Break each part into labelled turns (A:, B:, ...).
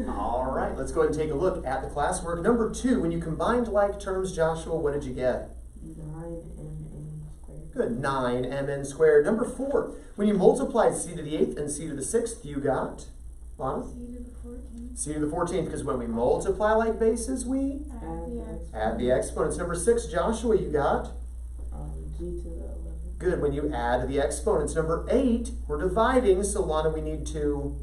A: All right, let's go ahead and take a look at the classwork. Number 2, when you combined like terms, Joshua, what did you get?
B: 9mn squared.
A: Good, 9mn squared. Number 4, when you multiplied c to the 8th and c to the 6th, you got? Lana?
C: C to the 14th.
A: C to the 14th, because when we multiply like bases, we add the exponents. Number 6, Joshua, you got?
B: G to the 11th.
A: Good, when you add the exponents. Number 8, we're dividing, so Lana, we need to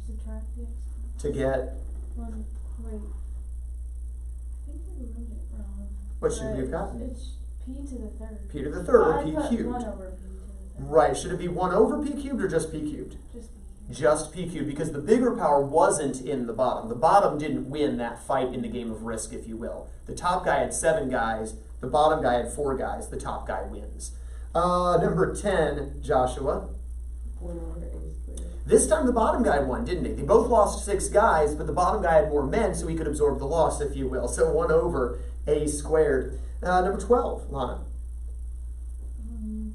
C: Subtract the exponents.
A: get,
C: Wait. I think I wrote it wrong.
A: what should we have
C: But
A: gotten?
C: It's P to the 3rd.
A: P to the 3rd, or
C: I
A: p
C: put
A: cubed.
C: 1 over P to the 3rd.
A: Right, should it be 1 over p cubed or just p cubed?
C: Just P.
A: Just p cubed, because the bigger power wasn't in the bottom. The bottom didn't win that fight in the game of Risk, if you will. The top guy had 7 guys, the bottom guy had 4 guys, the top guy wins. Number 10, Joshua.
B: 1 over a squared.
A: This time the bottom guy won, didn't he? They both lost 6 guys, but the bottom guy had more men, so he could absorb the loss, if you will. So 1 over a squared. Number 12, Lana.
C: 1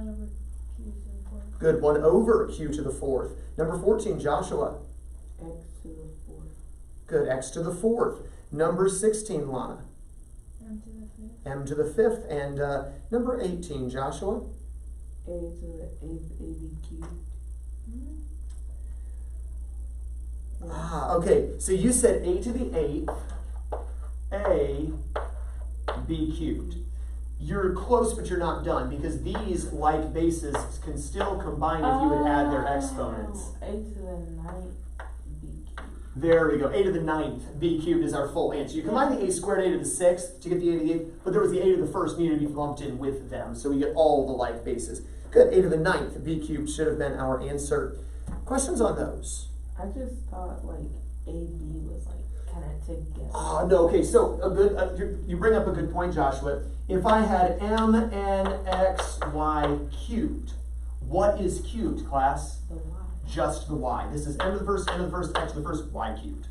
C: over Q to the 4th.
A: Good, 1 over q to the 4th. Number 14, Joshua.
B: X to the 4th.
A: Good, x to the 4th. Number 16, Lana.
C: M to the 5th.
A: M to the 5th. And number 18, Joshua.
B: A to the 8th AB cubed.
A: Ah, okay. So you said a to the 8th, a, b cubed. You're close, but you're not done, because these like bases can still combine if you would add their exponents.
B: A to the 9th B cubed.
A: There we go. A to the 9th, b cubed is our full answer. You combine the a squared a to the 6th to get the a to the 8th, but there was the a to the 1st needed to be lumped in with them, so we get all the like bases. Good. A to the 9th, b cubed should have been our answer. Questions on those?
B: I just thought like AB was like kind of together.
A: Oh, no, okay, so a good, you bring up a good point, Joshua. If I had mnxy cubed, what is cubed, class?
B: The Y.
A: Just the y. This is m to the first, n to the first, x to the first, y cubed.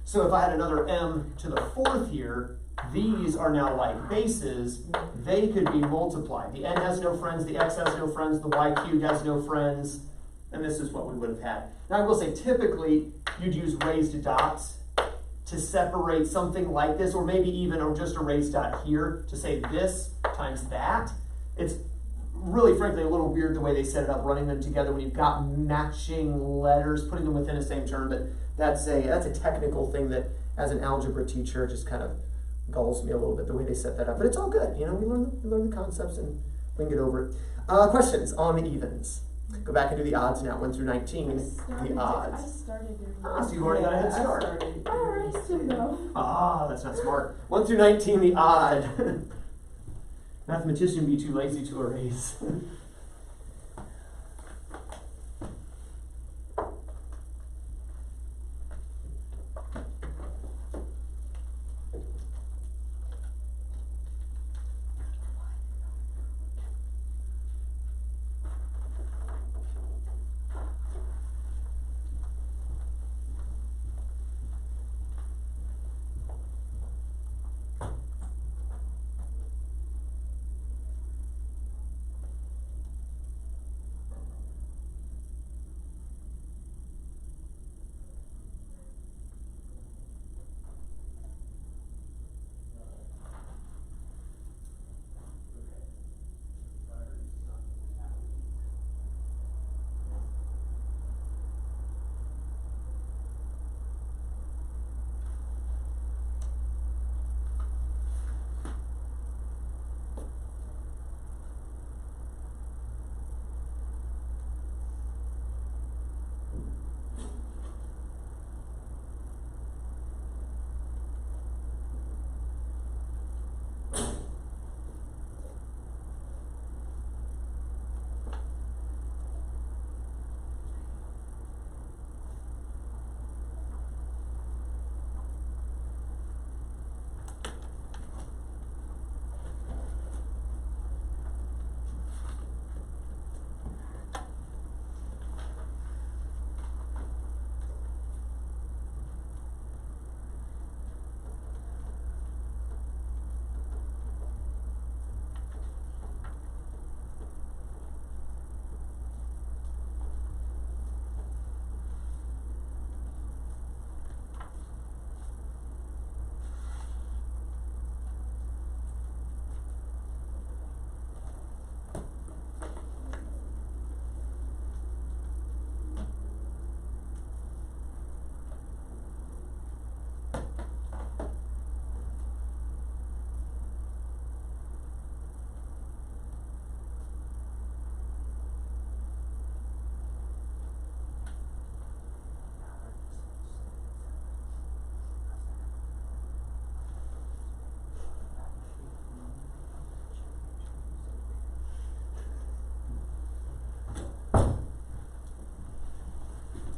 A: So if I had another m to the 4th here, these are now like bases. They could be multiplied. The n has no friends, the x has no friends, the y cubed has no friends, and this is what we would have had. Now I will say, typically, you'd use raised dots to separate something like this, or maybe even just a raised dot here to say this times that. It's really, frankly, a little weird the way they set it up, running them together when you've got matching letters, putting them within the same term, but that's a technical thing that, as an algebra teacher, just kind of gulls me a little bit the way they set that up. But it's all good, you know, we learn the concepts and we can get over it. Questions on the evens? Go back and do the odds now, 1 through 19, the odds.
C: I started doing
A: Ah, so you've already got a head start.
C: I erased them though.
A: Ah, that's not smart. 1 through 19, the odd. Mathematician be too lazy to erase.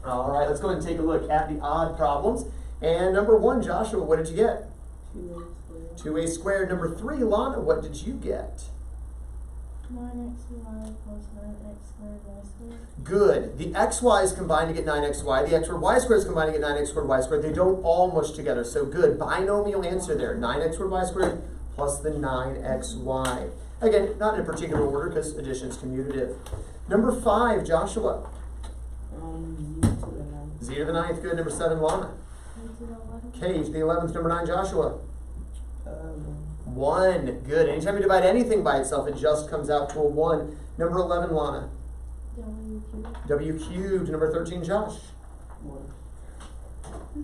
A: All right, let's go ahead and take a look at the odd problems. And number 1, Joshua, what did you get?
B: 2a squared.
A: 2a squared. Number 3, Lana, what did you get?
C: 9xy plus 9x squared y squared.
A: Good. The xy's combined to get 9xy. The x squared y squared is combined to get 9x squared y squared. They don't all mush together. So good. Binomial answer there. 9x squared y squared plus the 9xy. Again, not in a particular order because addition is commutative. Number 5, Joshua.
B: Z to the 9th.
A: Z to the 9th. Good. Number 7, Lana.
C: K to the 11th.
A: K to the 11th. Number 9, Joshua.
B: 1.
A: 1. Good. Anytime you divide anything by itself, it just comes out to a 1. Number 11, Lana.
C: W cubed.
A: W cubed. Number 13, Josh.
B: 1.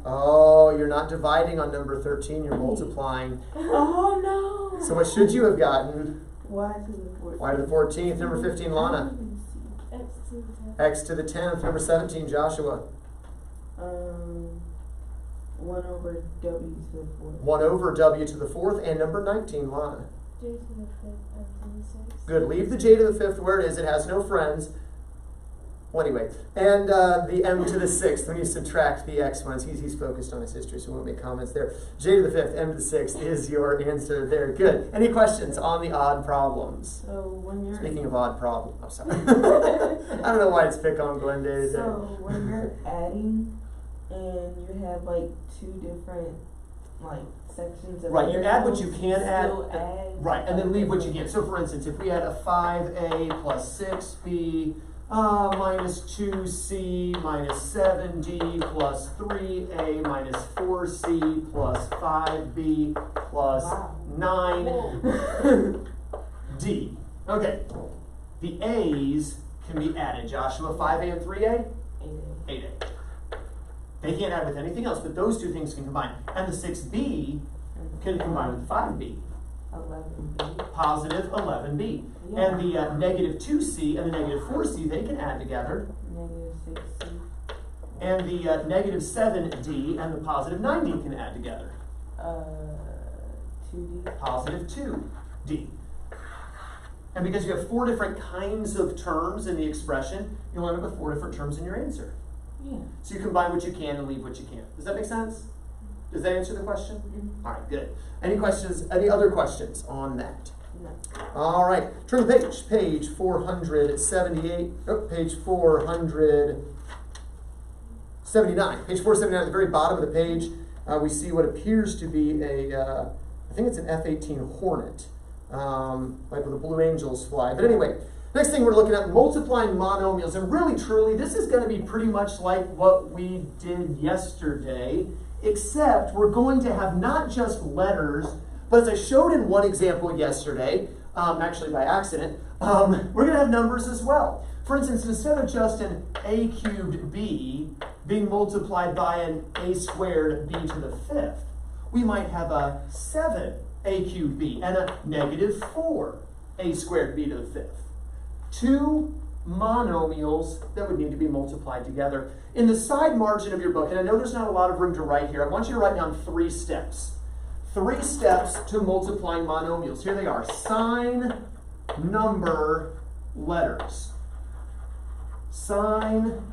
A: Oh, you're not dividing on number 13, you're multiplying.
B: Oh no!
A: So what should you have gotten?
B: Y to the 14th.
A: Y to the 14th. Number 15, Lana.
C: X to the 10th.
A: X to the 10th. Number 17, Joshua.
B: 1 over W to the 4th.
A: 1 over W to the 4th. And number 19, Lana.
C: J to the 5th and to the 6th.
A: Good. Leave the J to the 5th where it is. It has no friends. Well, anyway. And the M to the 6th. When you subtract the exponents, he's focused on his history, so we won't make comments there. J to the 5th, M to the 6th is your answer there. Good. Any questions on the odd problems?
B: So when you're
A: Speaking of odd problems, I'm sorry. I don't know why it's pick on Glendale today.
B: So when you're adding and you have like 2 different like sections of
A: Right, you add what you can
B: still
A: add. Right, and then leave what you can. So for instance, if we had a 5a plus 6b minus 2c minus 7d plus 3a minus 4c plus 5b plus
B: Wow.
A: 9d. Okay, the a's can be added. Joshua, 5a and 3a? 8a. They can't add with anything else, but those 2 things can combine. And the 6b can combine with 5b.
B: 11B.
A: Positive 11b.
B: Yeah.
A: And the negative 2c and the negative 4c, they can add together.
B: Negative 6C.
A: And the negative 7d and the positive 9d can add together.
B: 2D.
A: Positive 2d. And because you have 4 different kinds of terms in the expression, you'll end up with 4 different terms in your answer.
B: Yeah.
A: So you combine what you can and leave what you can't. Does that make sense? Does that answer the question?
B: Mm-hmm.
A: All right, good. Any questions? Any other questions on that?
B: No.
A: All right, turn the page. Page 478. Oh, page 479. Page 479 at the very bottom of the page, we see what appears to be I think it's an F-18 Hornet, like where the Blue Angels fly. But anyway, next thing we're looking at multiplying monomials, and really, truly, this is going to be pretty much like what we did yesterday, except we're going to have not just letters, but as I showed in one example yesterday, actually by accident, we're going to have numbers as well. For instance, instead of just an a cubed b being multiplied by an a squared b to the 5th, we might have a 7 a cubed b and a negative 4 a squared b to the 5th. 2 monomials that would need to be multiplied together. In the side margin of your book, and I know there's not a lot of room to write here, I want you to write down 3 steps. 3 steps to multiplying monomials. Here they are. Sign, number, letters. Sign,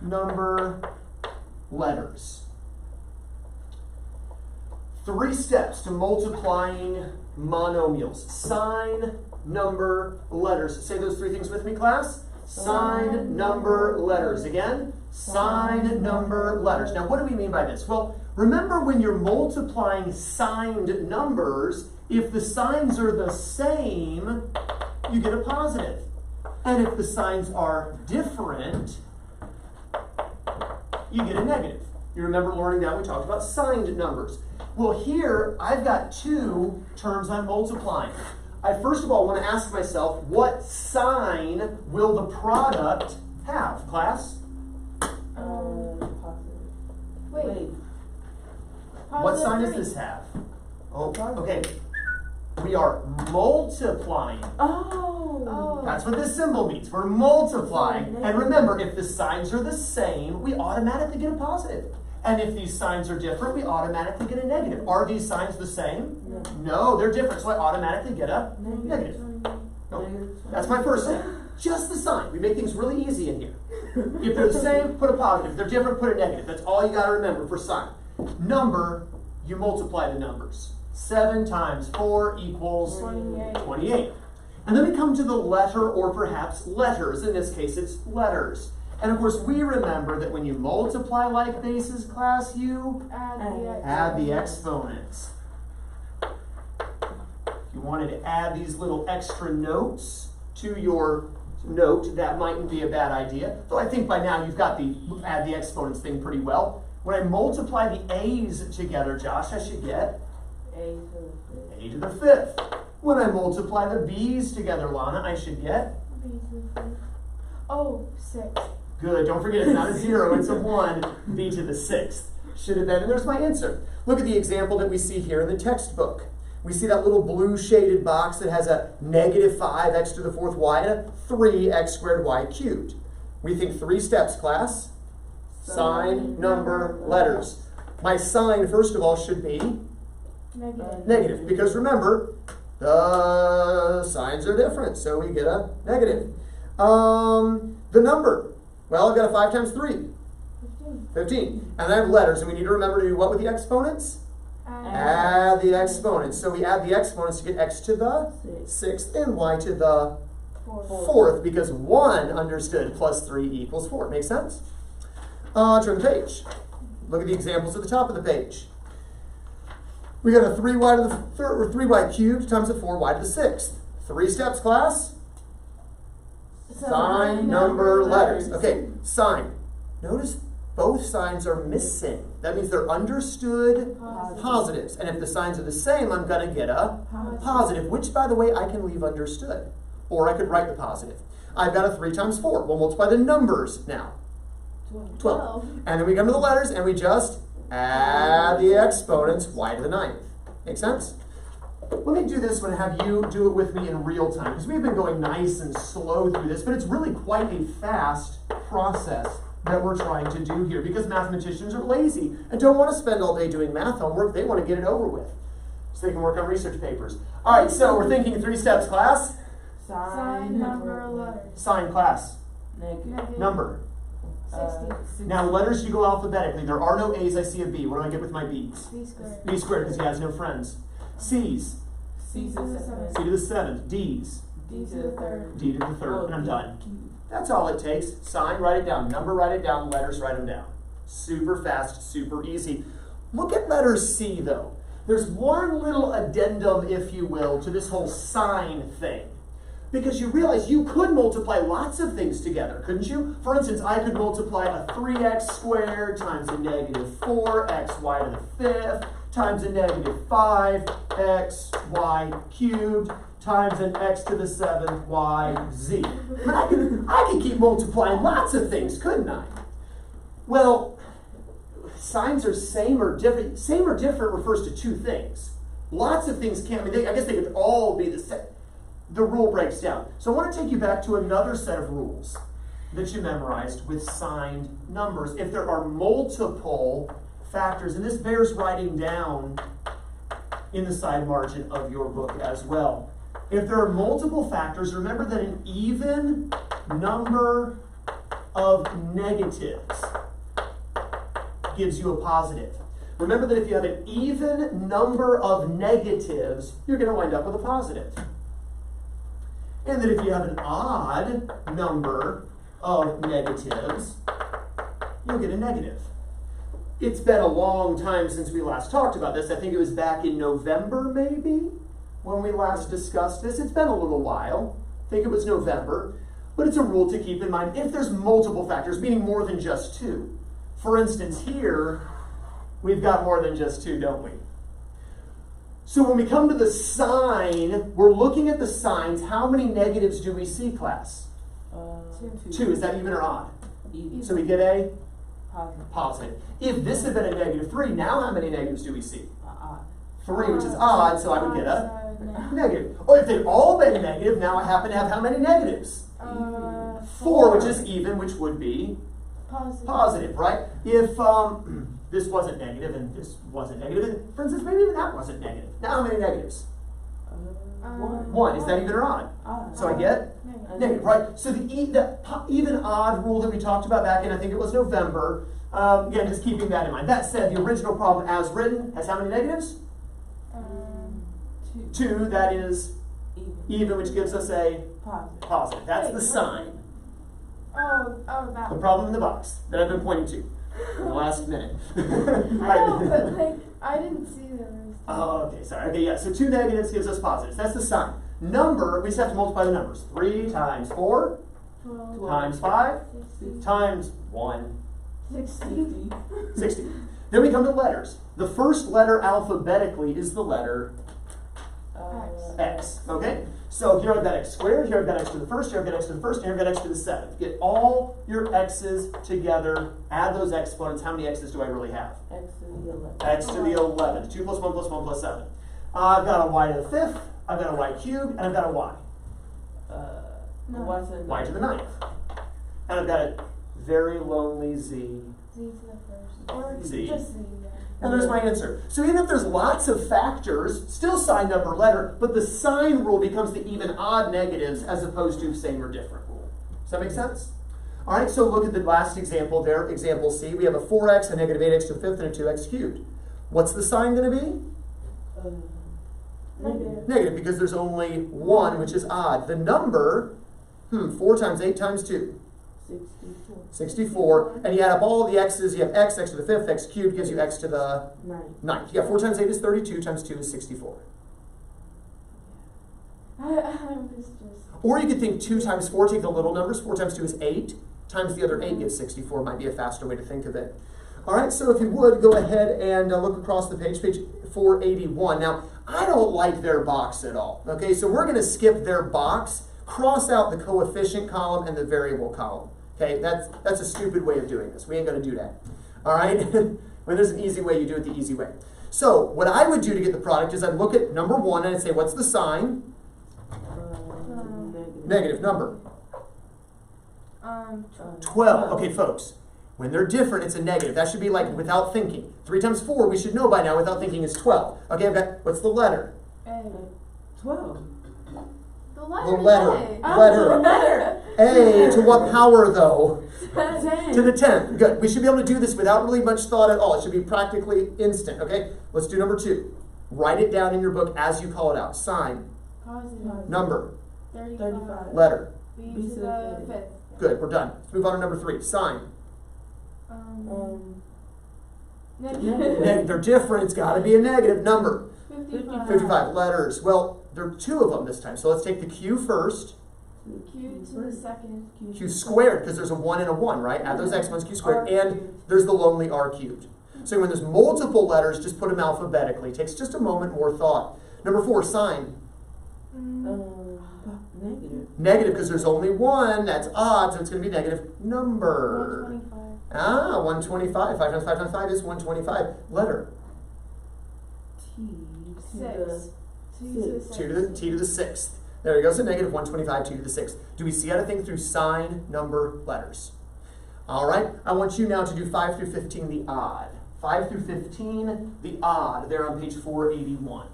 A: number, letters. 3 steps to multiplying monomials. Sign, number, letters. Say those 3 things with me, class. Sign, number, letters. Again, sign, number, letters. Now, what do we mean by this? Well, remember when you're multiplying signed numbers, if the signs are the same, you get a positive. And if the signs are different, you get a negative. You remember learning that? We talked about signed numbers. Well, here, I've got 2 terms I'm multiplying. I first of all want to ask myself, what sign will the product have, class?
B: Positive.
C: Wait.
A: What sign does
C: 3.
A: this have? Oh, okay. We are multiplying.
B: Oh.
A: That's what this symbol means. We're multiplying. And remember, if the signs are the same, we automatically get a positive. And if these signs are different, we automatically get a negative. Are these signs the same?
B: No.
A: No, they're different, so I automatically get a negative.
B: Negative.
A: No, that's my first step. just the sign. We make things really easy in here. If they're the same, put a positive. If they're different, put a negative. That's all you got to remember for sign. Number, you multiply the numbers. 7 times 4 equals 28. And then we come to the letter, or perhaps letters. In this case, it's letters. And of course, we remember that when you multiply like bases, class, you add the exponents. If you wanted to add these little extra notes to your note, that mightn't be a bad idea. Though I think by now you've got the add the exponents thing pretty well. When I multiply the a's together, Josh, I should get
B: A
A: to the 5th. When I multiply the b's together, Lana, I should get
C: B to the 5th. Oh, 6.
A: good. Don't forget, it's not a 0, it's a 1. B to the 6th. Should have been, and there's my answer. Look at the example that we see here in the textbook. We see that little blue shaded box that has a negative 5x to the 4th y and a 3x squared y cubed. We think 3 steps, class. Sign, number, letters. My sign, first of all, should be negative, because remember, the signs are different, so we get a negative. The number, well, I've got a 5 times 3. 15. And I have letters, and we need to remember to do what with the exponents? Add the exponents. So we add the exponents to get x to the 6th and y to the 4th, because 1 understood plus 3 equals 4. Make sense? Turn the page. Look at the examples at the top of the page. We got a 3y to the 3rd, or 3y cubed times a 4y to the 6th. 3 steps, class. Sign, number, letters. Okay, sign. Notice both signs are missing. That means they're understood positives. And if the signs are the same, I'm going to get a positive, which, by the way, I can leave understood. Or I could write the positive. I've got a 3 times 4. We'll multiply the numbers now. 12. And then we come to the letters, and we just add the exponents, y to the 9th. Make sense? Let me do this one and have you do it with me in real time, because we've been going nice and slow through this, but it's really quite a fast process that we're trying to do here, because mathematicians are lazy and don't want to spend all day doing math homework. They want to get it over with so they can work on research papers. All right, so we're thinking 3 steps, class.
C: Sign, number, letters.
A: Sign, class.
B: Negative.
A: Number.
C: 60.
A: Now, letters, you go alphabetically. There are no A's. I see a B. What do I get with my B's?
C: B squared.
A: B squared, because he has no friends. C's.
B: C to the 7th.
A: C to the 7th. D's.
B: D to the 3rd.
A: D to the 3rd. And I'm done. That's all it takes. Sign, write it down. Number, write it down. Letters, write them down. Super fast, super easy. Look at letter C, though. There's one little addendum, if you will, to this whole sign thing. Because you realize you could multiply lots of things together, couldn't you? For instance, I could multiply a 3x squared times a negative 4xy to the 5th times a negative 5xy cubed times an x to the 7th yz. I could keep multiplying lots of things, couldn't I? Well, signs are same or different. Same or different refers to 2 things. Lots of things can't be, I guess they could all be the same. The rule breaks down. So I want to take you back to another set of rules that you memorized with signed numbers. If there are multiple factors, and this bears writing down in the side margin of your book as well. If there are multiple factors, remember that an even number of negatives gives you a positive. Remember that if you have an even number of negatives, you're going to wind up with a positive. And that if you have an odd number of negatives, you'll get a negative. It's been a long time since we last talked about this. I think it was back in November, maybe, when we last discussed this. It's been a little while. I think it was November. But it's a rule to keep in mind if there's multiple factors, meaning more than just 2. For instance, here, we've got more than just 2, don't we? So when we come to the sign, we're looking at the signs. How many negatives do we see, class? 2. Is that even or odd?
B: Even.
A: So we get a
B: Positive.
A: positive. If this had been a negative 3, now how many negatives do we see?
B: Odd.
A: 3, which is odd, so I would get a negative. Or if they'd all been negative, now I happen to have how many negatives? 4, which is even, which would be positive, right? If this wasn't negative and this wasn't negative, and for instance, maybe even that wasn't negative. Now how many negatives?
B: One.
A: 1. Is that even or odd?
B: Odd.
A: So I get negative, right? So the even odd rule that we talked about back in, I think it was November, again, just keeping that in mind. That said, the original problem as written has how many negatives? 2. That is even, which gives us a positive. That's the sign.
C: Oh, that
A: The
C: one.
A: problem in the box that I've been pointing to in the last minute.
C: I know, but like, I didn't see the rest.
A: Oh, okay, sorry. Okay, yeah, so 2 negatives gives us positives. That's the sign. Number, we just have to multiply the numbers. 3 times 4
C: 12,
A: times 5
C: 60,
A: times 1,
C: 60.
A: 60. Then we come to letters. The first letter alphabetically is the letter X, okay? So here I've got X squared, here I've got X to the first, here I've got X to the first, and here I've got X to the 7th. Get all your X's together, add those exponents. How many X's do I really have?
B: X to the 11.
A: X to the 11. 2 plus 1 plus 1 plus 7. I've got a Y to the 5th, I've got a Y cubed, and I've got a Y.
C: No.
A: Y to the 9th. And I've got a very lonely Z.
C: Z to the first. Or
A: Z.
C: just Z, yeah.
A: And there's my answer. So even if there's lots of factors, still sign, number, letter, but the sign rule becomes the even, odd negatives as opposed to same or different rule. Does that make sense? All right, so look at the last example there, example C. We have a 4x, a negative 8x to the 5th, and a 2x cubed. What's the sign going to be?
B: Negative.
A: Negative, because there's only 1, which is odd. The number, 4 times 8 times 2.
B: 64.
A: 64, and you add up all the x's, you have x, x to the 5th, x cubed gives you x to the 9th. Yeah, 4 times 8 is 32, times 2 is 64.
C: I was just.
A: Or you could think 2 times 4, take the little numbers, 4 times 2 is 8, times the other 8 gives 64, might be a faster way to think of it. All right, so if you would, go ahead and look across the page, page 481. Now, I don't like their box at all, okay? So we're going to skip their box, cross out the coefficient column and the variable column. Okay, that's a stupid way of doing this. We ain't going to do that. All right? When there's an easy way, you do it the easy way. So what I would do to get the product is I'd look at number 1 and I'd say, what's the sign? Negative number. 12. Okay, folks. When they're different, it's a negative. That should be like without thinking. 3 times 4, we should know by now, without thinking is 12. Okay, I've got, what's the letter?
C: A.
B: 12.
C: The
A: The
C: letter.
A: letter. A to what power though?
C: 10.
A: To the 10th. Good. We should be able to do this without really much thought at all. It should be practically instant. Okay, let's do number 2. Write it down in your book as you call it out. Sign.
C: Positive.
A: Number.
C: 35.
A: Letter.
C: B to the 5th.
A: Good, we're done. Let's move on to number 3. Sign.
C: Negative.
A: They're different. It's got to be a negative number.
C: 55.
A: 55. Letters. Well, there are 2 of them this time. So let's take the Q first.
C: Q to the 2nd.
A: Q squared, because there's a 1 and a 1, right? Add those exponents, Q squared. And there's the lonely R cubed. So when there's multiple letters, just put them alphabetically. Takes just a moment more thought. Number 4, sign.
B: Negative.
A: Negative, because there's only 1. That's odd, so it's going to be negative number.
C: 125.
A: 125. 5 times 5 times 5 is 125. Letter.
B: T.
C: 6. T to the 6th.
A: 2 to the T to the 6th. There you go, so negative 125, 2 to the 6th. Do we see how to think through sign, number, letters? All right, I want you now to do 5 through 15, the odd. 5 through 15, the odd, there on page 481.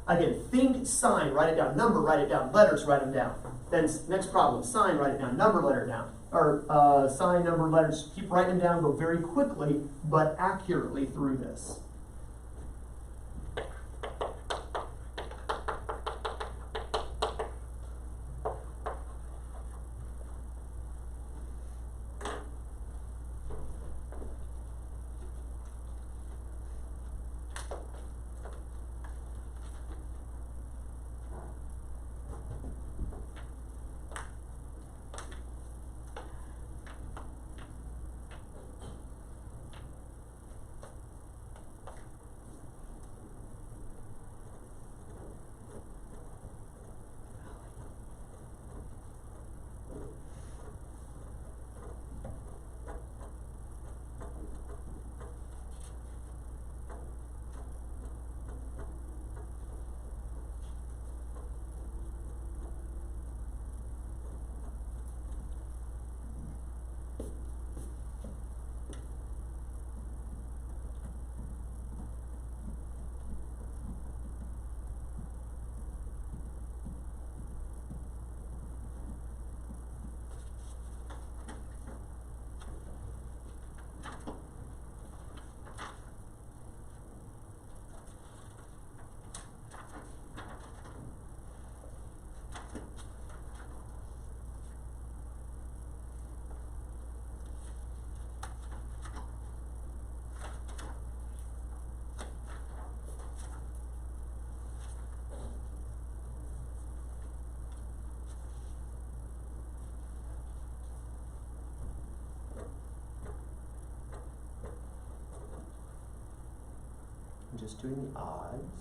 A: Again, think sign, write it down. Number, write it down. Letters, write them down. Then next problem, sign, write it down. Number, letter down. Or sign, number, letters. Keep writing them down. Go very quickly, but accurately through this. I'm just doing the odds.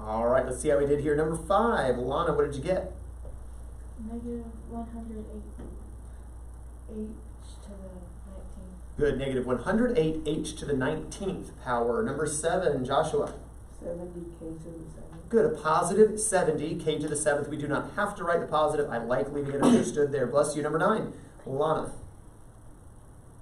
A: All right, let's see how we did here. Number 5, Lana, what did you get?
C: Negative 108 h to the 19th.
A: Good, negative 108 h to the 19th power. Number 7, Joshua.
B: 70k to the 7th.
A: Good, a positive 70 k to the 7th. We do not have to write the positive. I like leaving it understood there. Bless you. Number 9, Lana.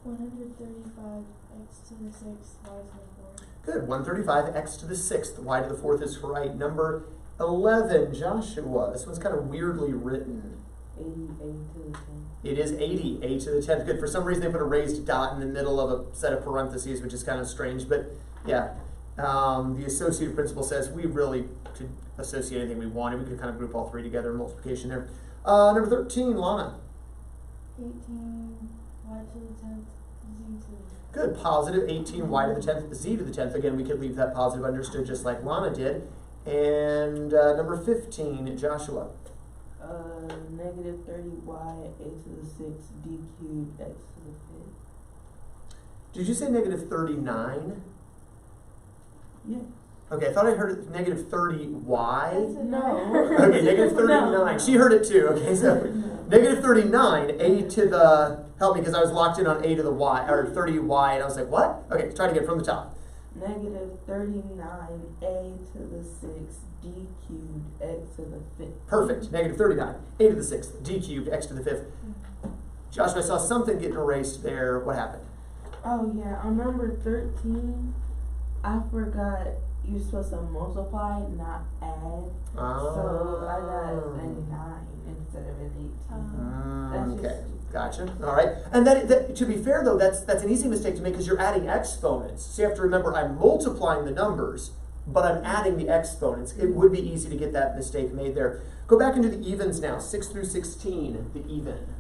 C: 135 x to the 6th, y to the 4th.
A: Good, 135 x to the 6th. Y to the 4th is right. Number 11, Joshua. This one's kind of weirdly written.
B: 80a to the 10th.
A: It is 80, a to the 10th. Good. For some reason, they put a raised dot in the middle of a set of parentheses, which is kind of strange. But yeah, the associative principle says we really could associate anything we wanted. We could kind of group all three together in multiplication there. Number 13, Lana.
C: 18 y to the 10th, z to the 10th.
A: Good. Positive 18 y to the 10th, z to the 10th. Again, we could leave that positive understood just like Lana did. And number 15, Joshua.
B: Negative 30y a to the 6th d cubed x to the 5th.
A: Did you say negative 39?
B: Yeah.
A: Okay, I thought I heard negative 30y.
B: No.
A: Okay, negative 39.
B: No.
A: She heard it too. Okay, so negative 39, a to the, help me because I was locked in on a to the y, or 30y, and I was like, what? Okay, try to get from the top.
B: Negative 39a to the 6th d cubed x to the 5th.
A: Perfect. Negative 39, a to the 6th, d cubed, x to the 5th. Josh, I saw something getting erased there. What happened?
B: Oh yeah, on number 13, I forgot you're supposed to multiply, not add. So I got a 9 instead of an 18. That's
A: Okay,
B: just
A: gotcha. All right, and that to be fair though, that's an easy mistake to make because you're adding exponents. So you have to remember I'm multiplying the numbers, but I'm adding the exponents. It would be easy to get that mistake made there. Go back into the evens now. 6 through 16, the even.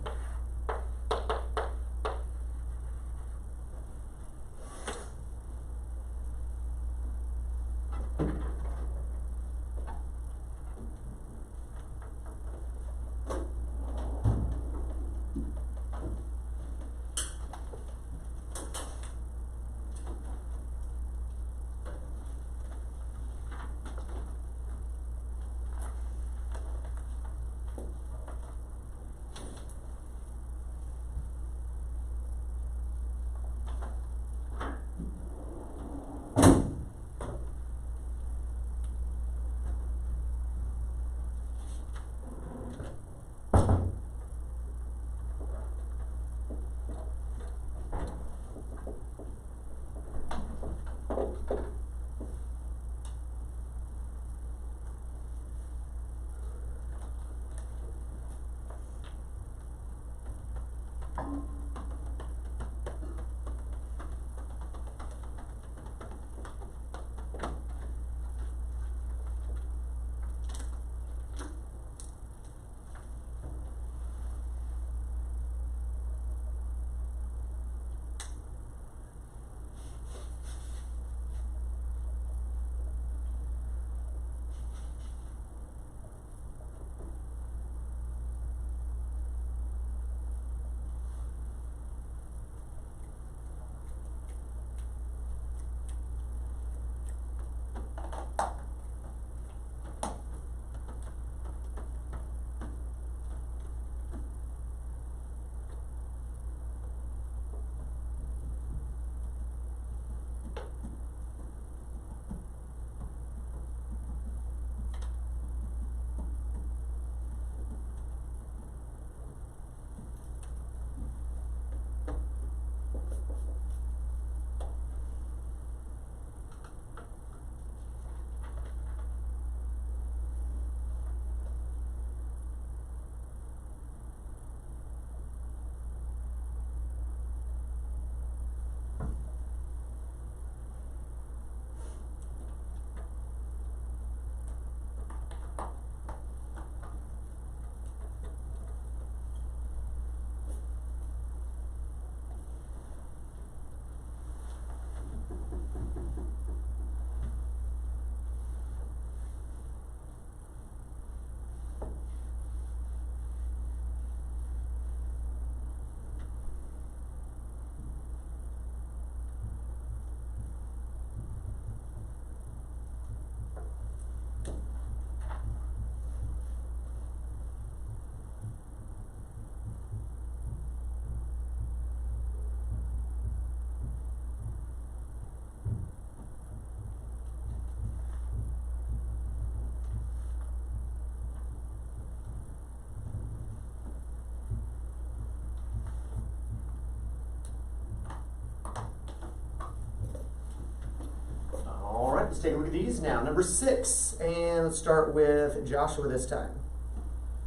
A: let's take a look at these now. Number 6, and let's start with Joshua this time.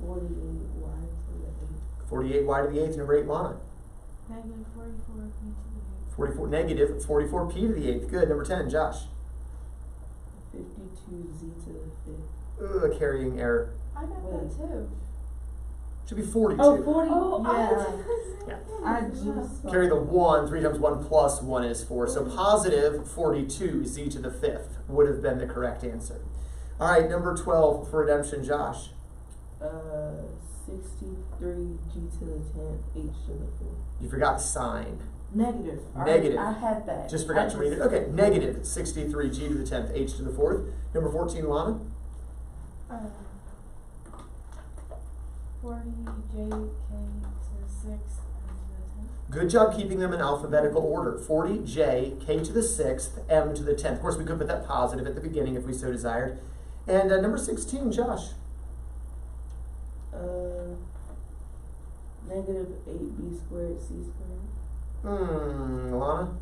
B: 48y to the 8th.
A: 48y to the 8th, number 8, Lana.
C: Negative 44p to the 8th.
A: 44, negative 44p to the 8th. Good. Number 10, Josh.
B: 52z to the 5th.
A: Ugh, carrying error.
C: I got that too.
A: Should be 42.
B: Oh, 40.
A: Yeah.
B: I just
A: Carry the 1, 3 times 1 plus 1 is 4. So positive 42, z to the 5th, would have been the correct answer. All right, number 12 for redemption, Josh.
B: 63g to the 10th, h to the 4th.
A: You forgot sign.
B: Negative.
A: Negative.
B: I had that.
A: Just forgot to read it. Okay, negative 63g to the 10th, h to the 4th. Number 14, Lana.
C: 40j, k to the 6th, and to the 10th.
A: Good job keeping them in alphabetical order. 40j, k to the 6th, m to the 10th. Of course, we could put that positive at the beginning if we so desired. And number 16, Josh.
B: Negative 8b squared c squared.
A: Lana?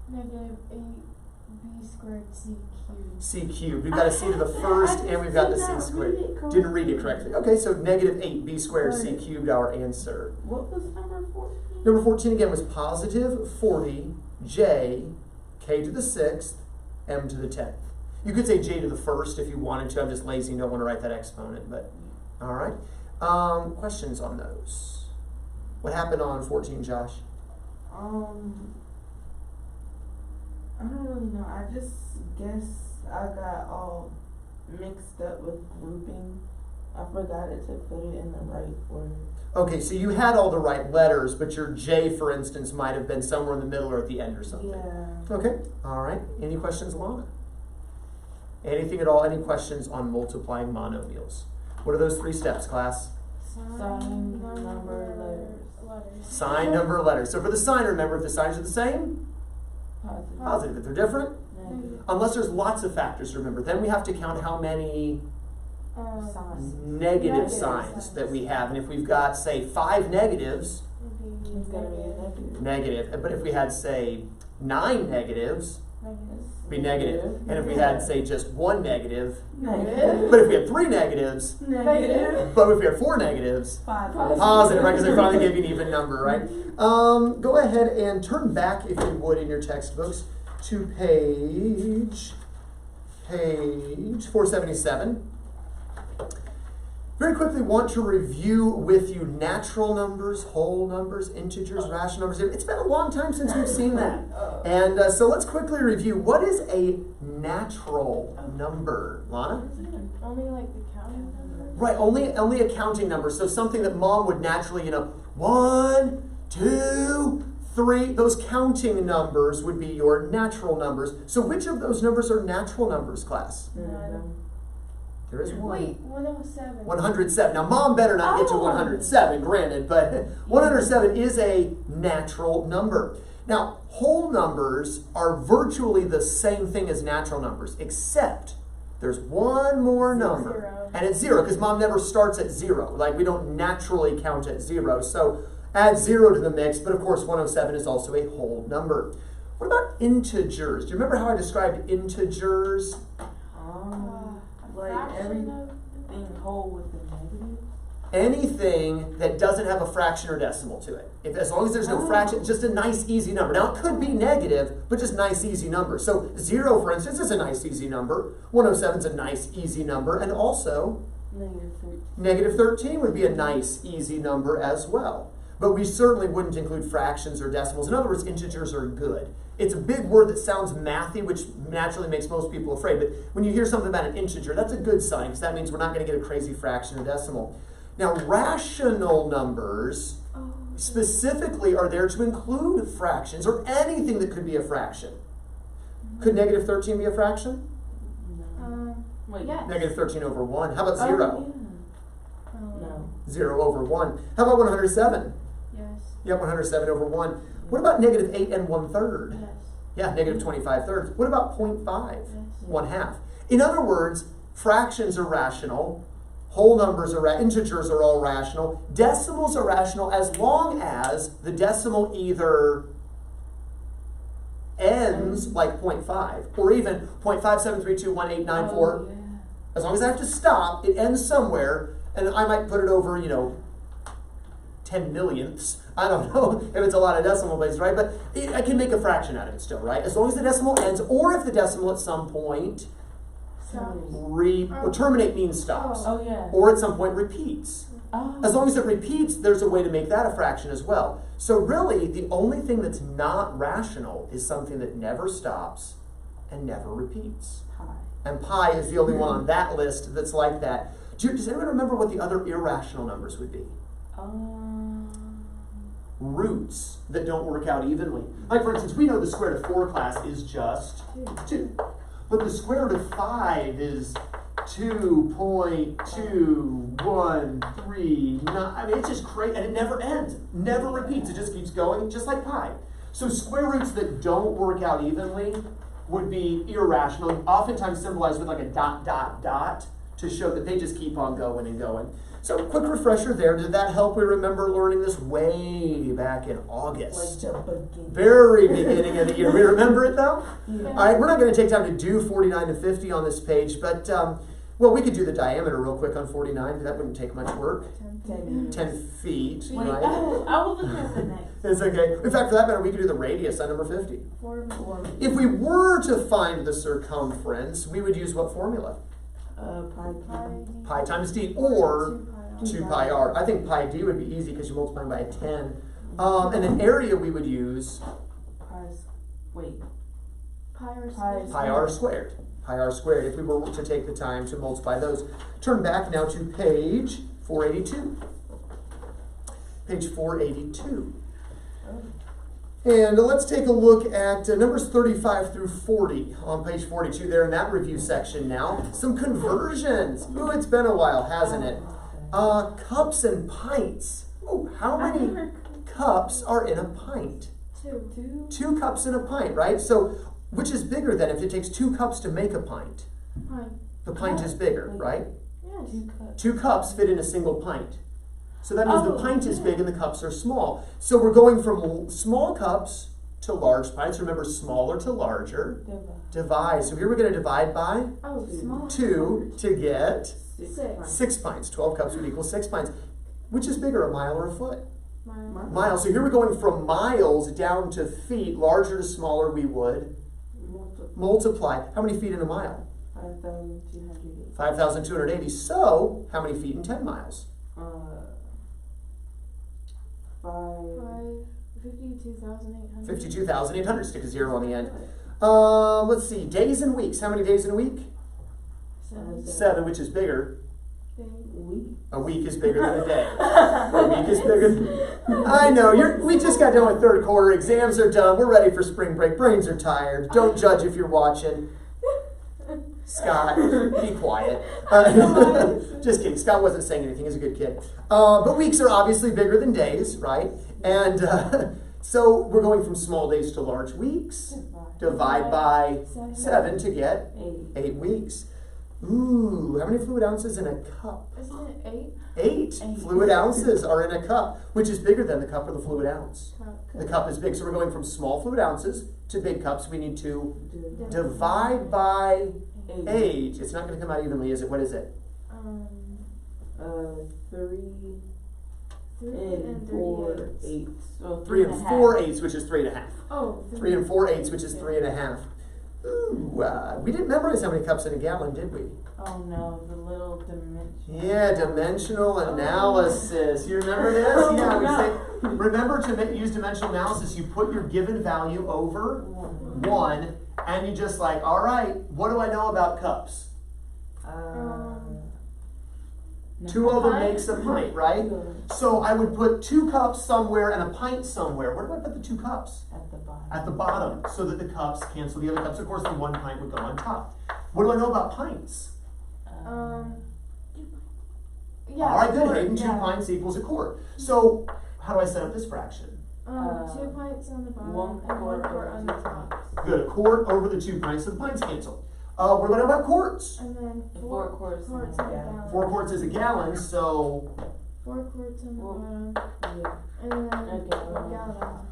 C: Negative 8b squared c cubed.
A: C cubed. We've got a c to the first and we've got the c squared. Didn't read it correctly. Okay, so negative 8b squared c cubed, our answer.
B: What was number 14?
A: Number 14 again was positive 40 j k to the 6th m to the 10th. You could say j to the first if you wanted to. I'm just lazy and don't want to write that exponent, but all right. Questions on those? What happened on 14, Josh?
B: I don't really know. I just guess I got all mixed up with grouping. I forgot to put it in the right order.
A: Okay, so you had all the right letters, but your J, for instance, might have been somewhere in the middle or at the end or something.
B: Yeah.
A: Okay, all right. Any questions, Lana? Anything at all? Any questions on multiplying monomials? What are those 3 steps, class?
B: Sign, number, letters.
A: Sign, number, letters. So for the sign, remember, if the signs are the same,
B: Positive.
A: positive. If they're different,
B: Negative.
A: unless there's lots of factors to remember, then we have to count how many
B: Signs.
A: negative signs that we have. And if we've got, say, 5 negatives,
B: It's gonna be a negative.
A: negative. But if we had, say, 9 negatives,
C: Negative.
A: be negative. And if we had, say, just 1 negative,
B: Negative.
A: but if we had 3 negatives,
B: Negative.
A: but if we had 4 negatives, positive, right? Because they finally gave you an even number, right? Go ahead and turn back, if you would, in your textbooks to page 477. Very quickly want to review with you natural numbers, whole numbers, integers, rational numbers. It's been a long time since we've seen that. And so let's quickly review. What is a natural number, Lana?
C: Only like the counting number?
A: Right, only a counting number. So something that mom would naturally, 1, 2, 3, those counting numbers would be your natural numbers. So which of those numbers are natural numbers, class? There is one.
C: Wait, 107.
A: 107. Now, mom better not get to 107, granted, but 107 is a natural number. Now, whole numbers are virtually the same thing as natural numbers, except there's one more number.
C: 0.
A: And it's 0, because mom never starts at 0. Like, we don't naturally count at 0. So, add 0 to the mix, but of course, 107 is also a whole number. What about integers? Do you remember how I described integers?
B: Like everything whole with the negative?
A: Anything that doesn't have a fraction or decimal to it. As long as there's no fraction, it's just a nice, easy number. Now, it could be negative, but just nice, easy number. So 0, for instance, is a nice, easy number. 107 is a nice, easy number. And also, negative 13 would be a nice, easy number as well. But we certainly wouldn't include fractions or decimals. In other words, integers are good. It's a big word that sounds mathy, which naturally makes most people afraid. But when you hear something about an integer, that's a good sign, because that means we're not going to get a crazy fraction or decimal. Now, rational numbers specifically are there to include fractions or anything that could be a fraction. Could negative 13 be a fraction?
C: Yes.
A: Negative 13 over 1. How about 0?
B: No.
A: 0 over 1. How about 107?
C: Yes.
A: Yep, 107 over 1. What about negative 8 and 1/3?
C: Yes.
A: Yeah, negative 25 thirds. What about 0.5?
C: Yes.
A: 1/2. In other words, fractions are rational, whole numbers are integers are all rational, decimals are rational as long as the decimal either ends ends like 0.5, or even 0.57321894.
B: Oh, yeah.
A: As long as I have to stop, it ends somewhere, and I might put it over, 10 millionths. I don't know if it's a lot of decimal places, right? But I can make a fraction out of it still, right? As long as the decimal ends, or if the decimal at some point terminate means stops.
B: Oh, yeah.
A: Or at some point repeats.
B: Oh.
A: As long as it repeats, there's a way to make that a fraction as well. So really, the only thing that's not rational is something that never stops and never repeats.
B: Pi.
A: And pi is the only one on that list that's like that. Does anyone remember what the other irrational numbers would be? Roots that don't work out evenly. Like for instance, we know the square root of 4 class is just 2. But the square root of 5 is 2.213. I mean, it's just crazy, and it never ends, never repeats. It just keeps going, just like pi. So square roots that don't work out evenly would be irrational, oftentimes symbolized with like a dot, dot, dot, to show that they just keep on going and going. So quick refresher there. Did that help? We remember learning this way back in August.
B: Like the beginning.
A: Very beginning of the year. We remember it though?
B: Yeah.
A: All right, we're not going to take time to do 49 to 50 on this page, but well, we could do the diameter real quick on 49. That wouldn't take much work. 10 feet,
B: Wait,
A: right?
B: I will look at the next.
A: It's okay. In fact, for that matter, we could do the radius on number 50.
C: 4.
A: If we were to find the circumference, we would use what formula? Pi times d, or 2 pi r. I think pi d would be easy because you multiply by a 10. And an area we would use pi r squared. Pi r squared, if we were to take the time to multiply those. Turn back now to page 482. Page 482. And let's take a look at numbers 35 through 40 on page 42 there in that review section now. Some conversions. Ooh, it's been a while, hasn't it? Cups and pints. Ooh, how many cups are in a pint?
C: 2.
A: 2 cups in a pint, right? So which is bigger then if it takes 2 cups to make a pint? The pint is bigger, right?
C: Yes.
A: 2 cups fit in a single pint. So that means the pint is big and the cups are small. So we're going from small cups to large pints. Remember, smaller to larger. Divide. So here we're going to divide by
C: Small.
A: 2 to get
C: 6.
A: 6 pints. 12 cups would equal 6 pints. Which is bigger, a mile or a foot?
C: Mile.
A: So here we're going from miles down to feet. Larger to smaller we would multiply. How many feet in a mile?
B: 5,280.
A: 5,280. So how many feet in 10 miles?
C: 52,800.
A: 52,800. Stick a 0 on the end. Let's see. Days and weeks. How many days in a week? 7, which is bigger. A week is bigger than a day. A week is bigger than... I know, we just got done with third quarter. Exams are done. We're ready for spring break. Brains are tired. Don't judge if you're watching. Scott, be quiet. Just kidding. Scott wasn't saying anything. He's a good kid. But weeks are obviously bigger than days, right? And so we're going from small days to large weeks. Divide by 7 to get 8 weeks. Ooh, how many fluid ounces in a cup?
C: Isn't it
A: 8 fluid ounces are in a cup, which is bigger than the cup or the fluid ounce. The cup is big. So we're going from small fluid ounces to big cups. We need to divide by 8. It's not going to come out evenly, is it? What is it?
B: 3 and 4 eighths. So
A: 3 and 4 eighths, which is 3.5.
C: Oh.
A: 3 and 4 eighths, which is 3.5. Ooh, we didn't memorize how many cups in a gallon, did we?
B: Oh no, the little dimension.
A: Yeah, dimensional analysis. You remember this? Yeah, we say, remember to use dimensional analysis. You put your given value over 1, and you just like, all right, what do I know about cups? 2 of them makes a pint, right? So I would put 2 cups somewhere and a pint somewhere. Where do I put the 2 cups?
B: At the bottom.
A: At the bottom, so that the cups cancel the other cups. Of course, the 1 pint would go on top. What do I know about pints?
C: Yeah.
A: All right, good, Hayden. 2 pints equals a quart. So how do I set up this fraction?
C: 2 pints on the bottom
B: 1
C: and 1
B: quart
C: quart on the top.
A: Good, a quart over the 2 pints, so the pints cancel. What do I know about quarts?
C: And then
B: 4 quarts
C: on
B: in a
C: the
B: gallon.
C: bottom.
A: 4 quarts is a gallon, so
C: 4 quarts on the bottom.
B: Yeah.
C: And then
B: A gallon.
C: 1 gallon on top.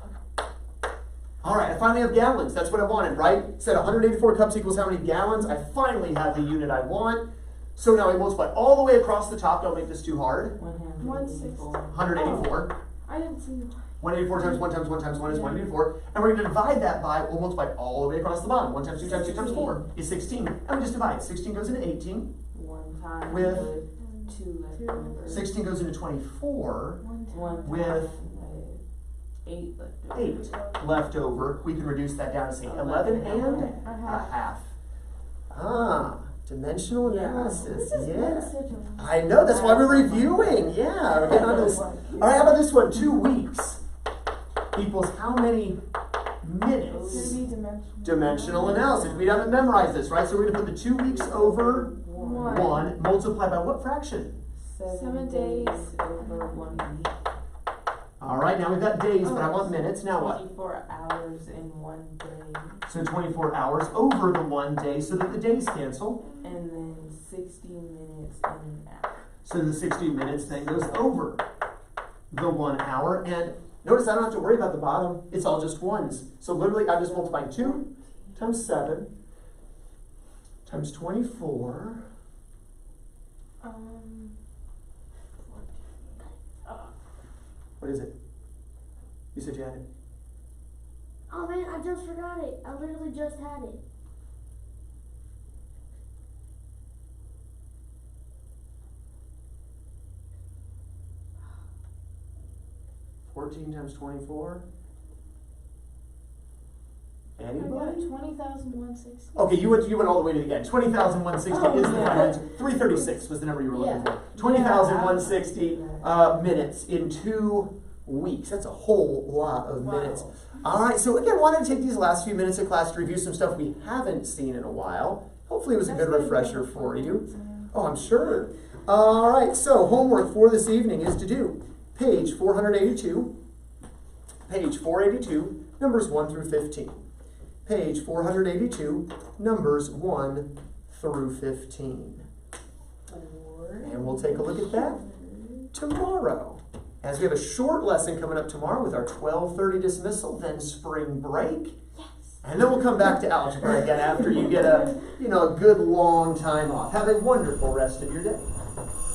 A: All right, I finally have gallons. That's what I wanted, right? Said 184 cups equals how many gallons? I finally have the unit I want. So now I multiply all the way across the top. Don't make this too hard.
B: 164.
A: 184.
C: I didn't see.
A: 184 times 1 times 1 times 1 is 184. And we're going to divide that by, we'll multiply all the way across the bottom. 1 times 2 times 2 times 4 is 16. And we just divide. 16 goes into 18.
B: 1 time
A: With
B: 2 left over.
A: 16 goes into 24
B: 1
A: with
B: time 8 left over.
A: 8 left over. We can reduce that down to say 11 and a half. Ah, dimensional analysis. Yeah. I know, that's why we're reviewing. Yeah, we're getting on this. All right, how about this one? 2 weeks equals how many minutes? Dimensional analysis. We haven't memorized this, right? So we're going to put the 2 weeks over 1, multiply by what fraction?
B: 7 days over 1 week.
A: All right, now we've got days, but I want minutes. Now what?
B: 24 hours in 1 day.
A: So 24 hours over the 1 day so that the days cancel.
B: And then 60 minutes in an hour.
A: So the 60 minutes then goes over the 1 hour. And notice I don't have to worry about the bottom. It's all just ones. So literally I'm just multiplying 2 times 7 times 24. What is it? You said you had it.
D: Oh man, I just forgot it. I literally just had it.
A: $14 times 24.
C: I got
A: Anybody?
C: 20,160.
A: Okay, you went all the way to the end. 20,160 is the final answer. 336 was the number you were looking for. 20,160 minutes in 2 weeks. That's a whole lot of minutes. All right, so again, wanted to take these last few minutes of class to review some stuff we haven't seen in a while. Hopefully it was a good refresher for you. Oh, I'm sure. All right, so homework for this evening is to do page 482, page 482, numbers 1 through 15. Page 482, numbers 1 through 15. And we'll take a look at that tomorrow. As we have a short lesson coming up tomorrow with our 12:30 dismissal, then spring break.
D: Yes.
A: And then we'll come back to algebra again after you get a good long time off. Have a wonderful rest of your day.